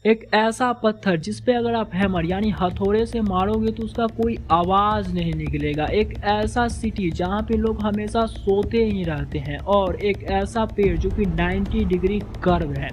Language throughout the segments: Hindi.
एक ऐसा पत्थर जिस पे अगर आप हैमर यानी हथौड़े से मारोगे तो उसका कोई आवाज नहीं निकलेगा। एक ऐसा सिटी जहाँ पे लोग हमेशा सोते ही रहते हैं और एक ऐसा पेड़ जो कि 90 डिग्री कर्व है।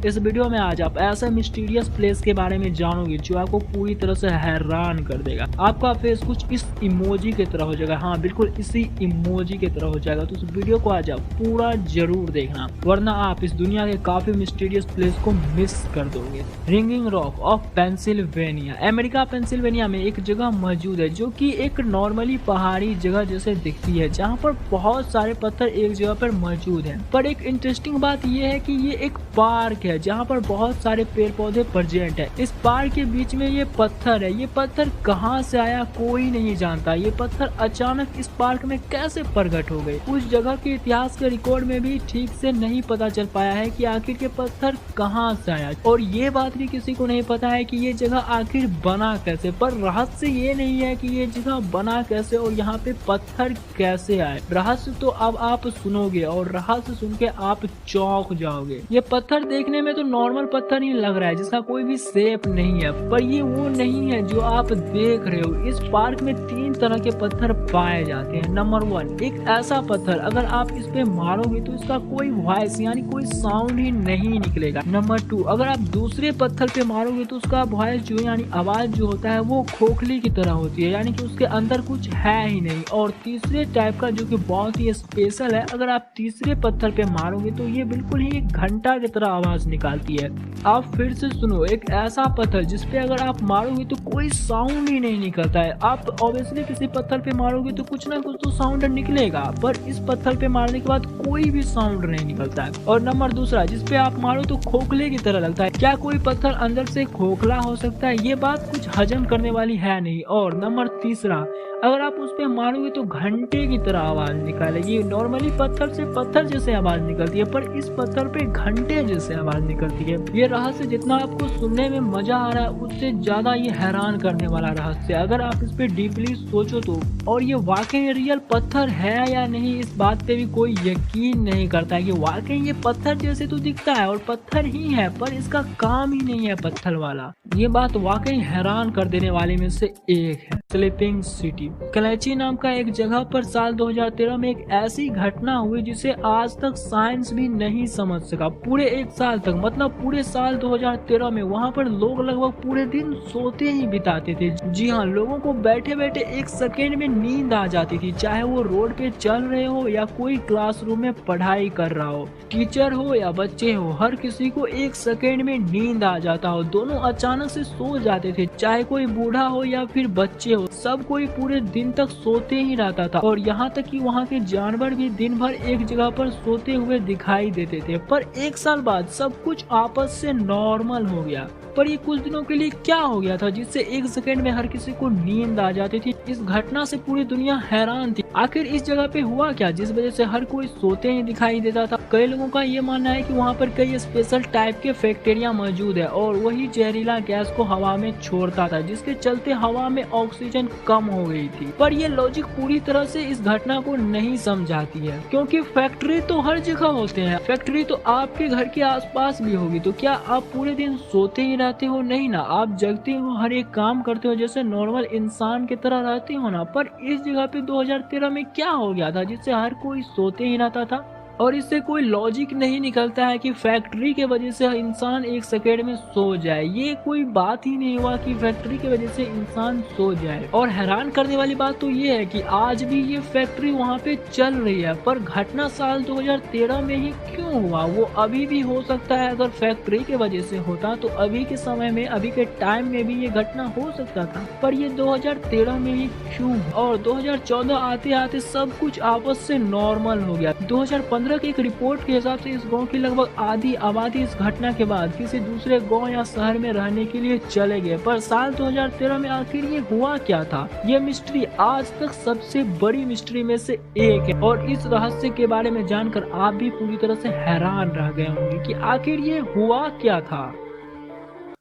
इस वीडियो में आज आप ऐसे मिस्टीरियस प्लेस के बारे में जानोगे जो आपको पूरी तरह से हैरान कर देगा। आपका फेस कुछ इस इमोजी की तरह हो जाएगा, हाँ बिल्कुल इसी इमोजी की तरह हो जाएगा। तो इस वीडियो को आज आप पूरा जरूर देखना, वरना आप इस दुनिया के काफी मिस्टीरियस प्लेस को मिस कर दोगे। Ringing rock of Pennsylvania. America Pennsylvania में एक जगह मौजूद है जो कि एक नॉर्मली पहाड़ी जगह जैसे दिखती है, जहाँ पर बहुत सारे पत्थर एक जगह पर मौजूद है। पर एक इंटरेस्टिंग बात यह है कि ये एक पार्क है जहाँ पर बहुत सारे पेड़ पौधे प्रेजेंट है। इस पार्क के बीच में ये पत्थर है। ये पत्थर कहाँ से आया कोई नहीं जानता। ये पत्थर अचानक इस पार्क में कैसे प्रकट हो गए, उस जगह के इतिहास के रिकॉर्ड में भी ठीक से नहीं पता चल पाया है कि आखिर ये पत्थर कहाँ से आया। और ये बात भी किसी को नहीं पता है कि ये जगह आखिर बना कैसे। पर रहस्य ये नहीं है कि ये जगह बना कैसे और यहाँ पे पत्थर कैसे आए। रहस्य तो अब आप सुनोगे और रहस्य सुन के आप चौंक जाओगे। ये पत्थर देखने में तो नॉर्मल पत्थर ही लग रहा है जिसका कोई भी शेप नहीं है, पर ये वो नहीं है जो आप देख रहे हो। इस पार्क में 3 तरह के पत्थर पाए जाते हैं। नंबर 1, एक ऐसा पत्थर अगर आप इस पे मारोगे तो इसका कोई वॉइस यानी कोई साउंड ही नहीं निकलेगा। नंबर 2, अगर आप दूसरे पत्थर पे मारोगे तो उसका वॉइस जो यानी आवाज जो होता है वो खोखली की तरह होती है, यानी कि उसके अंदर कुछ है ही नहीं। और तीसरे टाइप का जो कि बहुत ही स्पेशल है, अगर आप तीसरे पत्थर पे मारोगे तो ये बिल्कुल ही एक घंटा की तरह आवाज निकालती है। आप फिर से सुनो, एक ऐसा पत्थर जिसपे अगर आप मारोगे तो कोई साउंड ही नहीं निकलता है। आप ऑब्वियसली किसी पत्थर पे मारोगे तो कुछ ना कुछ तो साउंड निकलेगा, पर इस पत्थर पे मारने के बाद कोई भी साउंड नहीं निकलता है। और नंबर दूसरा, जिसपे आप मारो तो खोखले की तरह लगता है। क्या कोई पत्थर अंदर से खोखला हो सकता है? ये बात कुछ हजम करने वाली है नहीं। और नंबर तीसरा, अगर आप उस पे मारोगे तो घंटे की तरह आवाज निकालेगी। नॉर्मली पत्थर से पत्थर जैसे आवाज निकलती है, पर इस पत्थर पे घंटे जैसे आवाज निकलती है। ये रहस्य जितना आपको सुनने में मजा आ रहा है उससे ज्यादा ये हैरान करने वाला रहस्य अगर आप इस पे डीपली सोचो तो। और ये वाकई रियल पत्थर है या नहीं, इस बात पे भी कोई यकीन नहीं करता है कि वाकई ये पत्थर जैसे तो दिखता है और पत्थर ही है, पर इसका काम ही नहीं है पत्थर वाला। ये बात वाकई हैरान कर देने वाले में से एक है। स्लीपिंग सिटी कलेची नाम का एक जगह पर साल 2013 में एक ऐसी घटना हुई जिसे आज तक साइंस भी नहीं समझ सका। पूरे 1 साल तक, मतलब पूरे साल 2013 में वहाँ पर लोग लगभग पूरे दिन सोते ही बिताते थे। जी हाँ, लोगों को बैठे बैठे 1 सेकेंड में नींद आ जाती थी, चाहे वो रोड पे चल रहे हो या कोई क्लासरूम में पढ़ाई कर रहा हो। टीचर हो या बच्चे हो, हर किसी को 1 सेकेंड में नींद आ जाता हो। दोनों अचानक से सो जाते थे, चाहे कोई बूढ़ा हो या फिर बच्चे हो, सब कोई पूरे दिन तक सोते ही रहता था। और यहाँ तक कि वहाँ के जानवर भी दिन भर एक जगह पर सोते हुए दिखाई देते थे। पर 1 साल बाद सब कुछ आपस से नॉर्मल हो गया। पर ये कुछ दिनों के लिए क्या हो गया था जिससे 1 सेकेंड में हर किसी को नींद आ जाती थी? इस घटना से पूरी दुनिया हैरान थी। आखिर इस जगह पे हुआ क्या जिस वजह से हर कोई सोते ही दिखाई देता था? कई लोगों का ये मानना है कि वहाँ पर कई स्पेशल टाइप के बैक्टीरिया मौजूद है और वही जहरीला गैस को हवा में छोड़ता था, जिसके चलते हवा में ऑक्सीजन कम हो गई थी। पर ये लॉजिक पूरी तरह से इस घटना को नहीं समझाती है, क्योंकि फैक्ट्री तो हर जगह होते हैं। फैक्ट्री तो आपके घर के आसपास भी होगी, तो क्या आप पूरे दिन सोते ही रहते हो? नहीं ना, आप जगते हो, हर एक काम करते हो जैसे नॉर्मल इंसान की तरह रहते हो ना। पर इस जगह पे 2013 में क्या हो गया था जिससे हर कोई सोते ही रहता था? और इससे कोई लॉजिक नहीं निकलता है कि फैक्ट्री के वजह से इंसान 1 सेकेंड में सो जाए। ये कोई बात ही नहीं हुआ कि फैक्ट्री की वजह से इंसान सो जाए। और हैरान करने वाली बात तो ये है कि आज भी ये फैक्ट्री वहाँ पे चल रही है, पर घटना साल 2013 में ही क्यों हुआ वो अभी भी हो सकता है। अगर फैक्ट्री के वजह से होता तो अभी के समय में, अभी के टाइम में भी ये घटना हो सकता था, पर ये 2013 में ही क्यों? और 2014 आते आते सब कुछ आपस से नॉर्मल हो गया। 2015 की एक रिपोर्ट के हिसाब से इस गांव की लगभग आधी आबादी इस घटना के बाद किसी दूसरे गांव या शहर में रहने के लिए चले गए। पर साल 2013 में आखिर ये हुआ क्या था? ये मिस्ट्री आज तक सबसे बड़ी मिस्ट्री में से एक है और इस रहस्य के बारे में जानकर आप भी पूरी तरह से हैरान रह गए होंगे कि आखिर ये हुआ क्या था।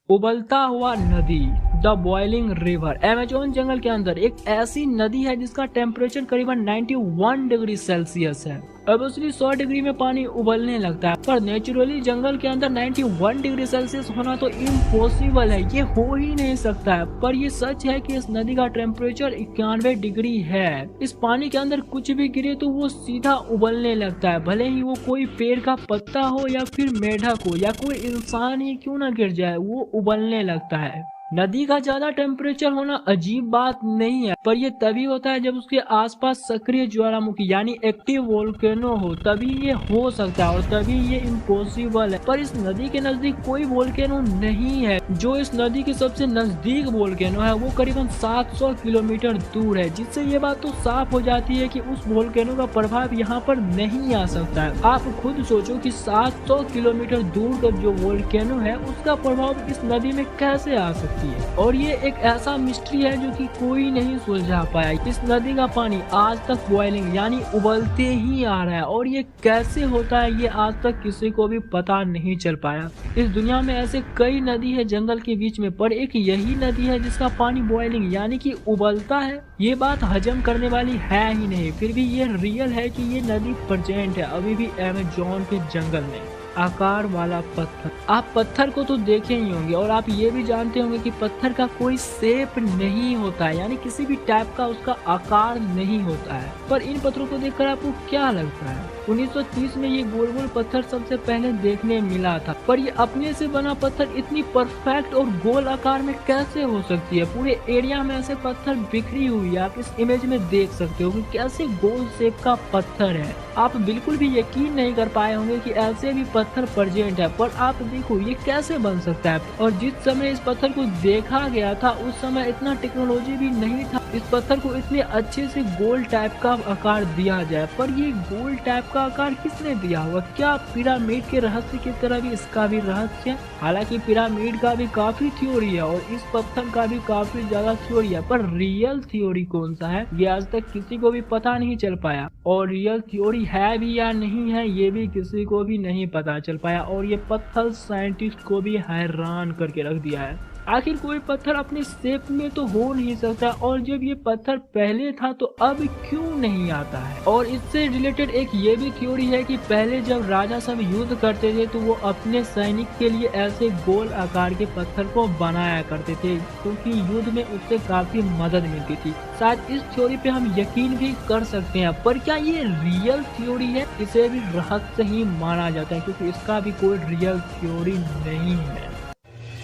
उबलता हुआ नदी। The boiling river. अमेज़न जंगल के अंदर एक ऐसी नदी है जिसका टेम्परेचर करीबन 91 डिग्री सेल्सियस है। ऑब्वियसली 100 डिग्री में पानी उबलने लगता है, पर नेचुरली जंगल के अंदर 91 डिग्री सेल्सियस होना तो इम्पॉसिबल है, ये हो ही नहीं सकता है। पर ये सच है कि इस नदी का टेम्परेचर 91 डिग्री है। इस पानी के अंदर कुछ भी गिरे तो वो सीधा उबलने लगता है, भले ही वो कोई पेड़ का पत्ता हो या फिर मेढक हो या कोई इंसान ही क्यों ना गिर जाए, वो उबलने लगता है। नदी का ज्यादा टेम्परेचर होना अजीब बात नहीं है, पर यह तभी होता है जब उसके आसपास सक्रिय ज्वालामुखी यानी एक्टिव वोल्केनो हो, तभी ये हो सकता है और तभी ये इम्पॉसिबल है। पर इस नदी के नजदीक कोई वोल्केनो नहीं है। जो इस नदी के सबसे नजदीक वोल्केनो है वो करीबन 700 किलोमीटर दूर है, जिससे ये बात तो साफ हो जाती है कि उस वोल्केनो का प्रभाव यहाँ पर नहीं आ सकता है। आप खुद सोचो कि 700 किलोमीटर दूर का जो वोल्केनो है उसका प्रभाव इस नदी में कैसे आ सकता है। और ये एक ऐसा मिस्ट्री है जो कि कोई नहीं सुलझा पाया। इस नदी का पानी आज तक बॉइलिंग यानी उबलते ही आ रहा है और ये कैसे होता है ये आज तक किसी को भी पता नहीं चल पाया। इस दुनिया में ऐसे कई नदी है जंगल के बीच में, पर एक यही नदी है जिसका पानी बॉइलिंग यानी कि उबलता है। ये बात हजम करने वाली है ही नहीं, फिर भी ये रियल है कि ये नदी प्रेजेंट है अभी भी अमेज़न के जंगल में। आकार वाला पत्थर, आप पत्थर को तो देखे ही होंगे और आप ये भी जानते होंगे कि पत्थर का कोई शेप नहीं होता है, यानी किसी भी टाइप का उसका आकार नहीं होता है। पर इन पत्थरों को देखकर आपको क्या लगता है? 1930 में ये गोल गोल पत्थर सबसे पहले देखने मिला था, पर ये अपने से बना पत्थर इतनी परफेक्ट और गोल आकार में कैसे हो सकती है? पूरे एरिया में ऐसे पत्थर बिखरी हुई है, आप इस इमेज में देख सकते हो कि कैसे गोल शेप का पत्थर है। आप बिल्कुल भी यकीन नहीं कर पाए होंगे कि ऐसे भी पत्थर प्रेजेंट है, पर आप देखो ये कैसे बन सकता है। और जिस समय इस पत्थर को देखा गया था उस समय इतना टेक्नोलॉजी भी नहीं था इस पत्थर को इतने अच्छे से गोल टाइप का आकार दिया जाए। पर ये गोल टाइप का आकार किसने दिया होगा? क्या पिरामिड के रहस्य की तरह भी इसका भी रहस्य है? हालांकि पिरामिड का भी काफी थ्योरी है और इस पत्थर का भी काफी ज्यादा थ्योरी है, पर रियल थ्योरी कौन सा है ये आज तक किसी को भी पता नहीं चल पाया। और रियल थ्योरी है भी या नहीं है ये भी किसी को भी नहीं पता चल पाया, और ये पत्थर साइंटिस्ट को भी हैरान करके रख दिया है। आखिर कोई पत्थर अपने शेप में तो हो नहीं सकता, और जब ये पत्थर पहले था तो अब क्यों नहीं आता है? और इससे रिलेटेड एक ये भी थ्योरी है कि पहले जब राजा सब युद्ध करते थे तो वो अपने सैनिक के लिए ऐसे गोल आकार के पत्थर को बनाया करते थे, क्योंकि युद्ध में उससे काफी मदद मिलती थी। शायद इस थ्योरी पे हम यकीन भी कर सकते हैं, पर क्या ये रियल थ्योरी है? इसे भी रहस्य ही माना जाता है, क्योंकि इसका भी कोई रियल थ्योरी नहीं है।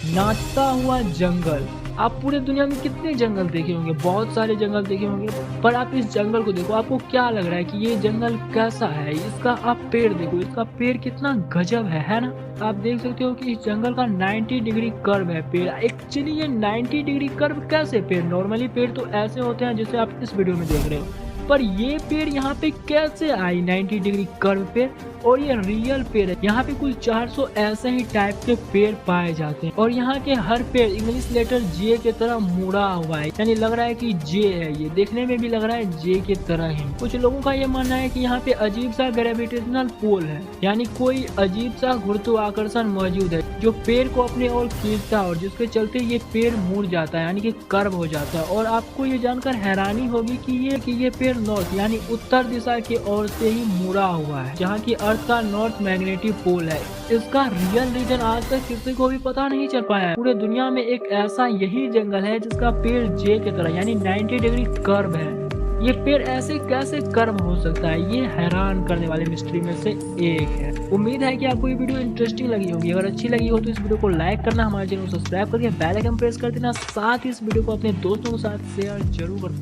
नाचता हुआ जंगल, आप पूरे दुनिया में कितने जंगल देखे होंगे, बहुत सारे जंगल देखे होंगे, पर आप इस जंगल को देखो, आपको क्या लग रहा है कि ये जंगल कैसा है? इसका आप पेड़ देखो, इसका पेड़ कितना गजब है ना? आप देख सकते हो कि इस जंगल का 90 डिग्री कर्व है पेड़। एक्चुअली ये 90 डिग्री कर्व कैसे पेड़? नॉर्मली पेड़ तो ऐसे होते हैं जैसे आप इस वीडियो में देख रहे हो, पर ये पेड़ यहाँ पे कैसे आई 90 डिग्री कर्व पे? और ये रियल पेड़ है। यहाँ पे कुल 400 ऐसे ही टाइप के पेड़ पाए जाते हैं, और यहाँ के हर पेड़ इंग्लिश लेटर जे के तरह मुड़ा हुआ है, यानी लग रहा है कि जे है, ये देखने में भी लग रहा है जे के तरह ही। कुछ लोगों का ये मानना है कि यहाँ पे अजीब सा ग्रेविटेशनल पोल है, यानी कोई अजीब सा गुरुत्वाकर्षण मौजूद है जो पेड़ को अपने ओर खींचता है, और जिसके चलते ये पेड़ मुड़ जाता है, यानी कि कर्व हो जाता है। और आपको ये जानकर हैरानी होगी कि ये पेड़ नॉर्थ यानी उत्तर दिशा की ओर से ही मुड़ा हुआ है, जहाँ की अर्थ का नॉर्थ मैग्नेटिक पोल है। इसका रियल रीजन आज तक किसी को भी पता नहीं चल पाया है। पूरे दुनिया में एक ऐसा यही जंगल है जिसका पेड़ जे की तरह यानी 90 डिग्री कर्व है। ये पेड़ ऐसे कैसे कर्व हो सकता है? ये हैरान करने वाले मिस्ट्री में से एक है। उम्मीद है कि आपको ये वीडियो इंटरेस्टिंग लगी होगी। अगर अच्छी लगी हो तो इस वीडियो को लाइक करना, हमारे चैनल को सब्सक्राइब करके बेल आइकन प्रेस कर देना, साथ ही इस वीडियो को अपने दोस्तों के साथ शेयर जरूर करना।